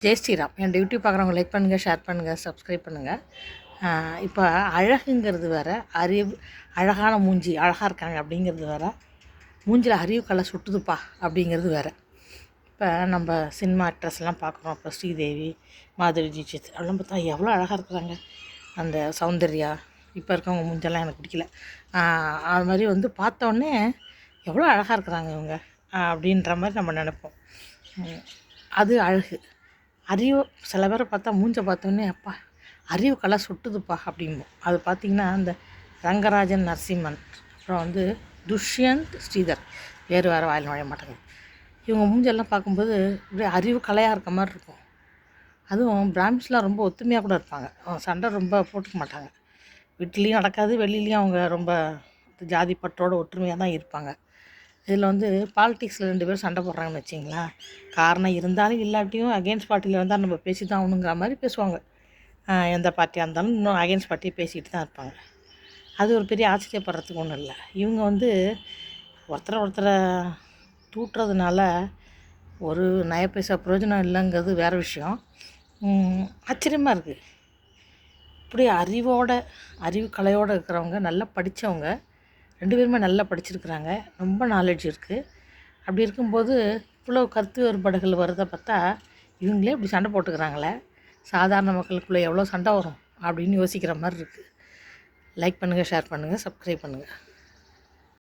ஜெய் ஸ்ரீராம். என் YouTube பார்க்குறவங்க like பண்ணுங்கள், share பண்ணுங்கள், சப்ஸ்கிரைப் பண்ணுங்கள். இப்போ அழகுங்கிறது வேறு, அழகான மூஞ்சி, அழகாக இருக்காங்க அப்படிங்கிறது வேறு, மூஞ்சில் அறிவு கலை சுட்டுதுப்பா அப்படிங்கிறது வேறு. இப்போ நம்ம சினிமா ஆக்ட்ரஸ்லாம் பார்க்குறோம். இப்போ ஸ்ரீதேவி, மாதுரி தீட்சித் அதெல்லாம் பார்த்தா எவ்வளோ அழகாக இருக்கிறாங்க. அந்த சௌந்தர்யா, இப்போ இருக்கவங்க மூஞ்செல்லாம் எனக்கு பிடிக்கல. அது மாதிரி வந்து பார்த்தோன்னே எவ்வளோ அழகாக இருக்கிறாங்க இவங்க அப்படின்ற மாதிரி நம்ம நினைப்போம். அது அழகு. அறிவு சில பேரை பார்த்தா மூஞ்சை பார்த்தோன்னே அப்பா அறிவு கலை சுட்டுதுப்பா அப்படிம்போம். அது பார்த்திங்கன்னா அந்த ரங்கராஜன் நரசிம்மன், அப்புறம் வந்து துஷ்யந்த் ஸ்ரீதர், வேறு வாயில் நுழைய மாட்டாங்க. இவங்க மூஞ்செல்லாம் பார்க்கும்போது இப்படியே அறிவு கலையாக இருக்க மாதிரி இருக்கும். அதுவும் பிராமின்ஸ்லாம் ரொம்ப ஒத்துமையாக கூட இருப்பாங்க. சண்டை ரொம்ப போட்டுக்க மாட்டாங்க. வீட்லேயும் நடக்காது, வெளியிலையும் அவங்க ரொம்ப ஜாதி பற்றோட ஒற்றுமையாக தான் இருப்பாங்க. இதில் வந்து பாலிட்டிக்ஸில் 2 பேரும் சண்டை போடுறாங்கன்னு வச்சிங்களேன், காரணம் இருந்தாலும் இல்லாட்டியும் அகெயின்ஸ்ட் பார்ட்டியில் வந்தால் நம்ம பேசி தான் ஆகணுங்கிற மாதிரி பேசுவாங்க. எந்த பார்ட்டியாக இருந்தாலும் இன்னும் அகெயின்ஸ்ட் பார்ட்டியை பேசிக்கிட்டு தான் இருப்பாங்க. அது ஒரு பெரிய ஆச்சரியப்படுறதுக்கு ஒன்றும் இல்லை. இவங்க வந்து ஒருத்தரை தூட்டுறதுனால ஒரு நய பைசா பிரயோஜனம் இல்லைங்கிறது வேறு விஷயம். ஆச்சரியமாக இருக்குது. இப்படி அறிவு கலையோடு இருக்கிறவங்க, நல்லா படித்தவங்க, 2 பேருமே நல்லா படிச்சிருக்கிறாங்க, ரொம்ப நாலேஜ் இருக்குது. அப்படி இருக்கும்போது இவ்வளோ கருத்து வேறுபாடுகள் வரதை பார்த்தா இவங்களே இப்படி சண்டை போட்டுக்கிறாங்களே, சாதாரண மக்களுக்குள்ளே எவ்வளோ சண்டை வரும் அப்படின்னு யோசிக்கிற மாதிரி இருக்குது. லைக் பண்ணுங்கள், ஷேர் பண்ணுங்கள், சப்ஸ்கிரைப் பண்ணுங்கள்.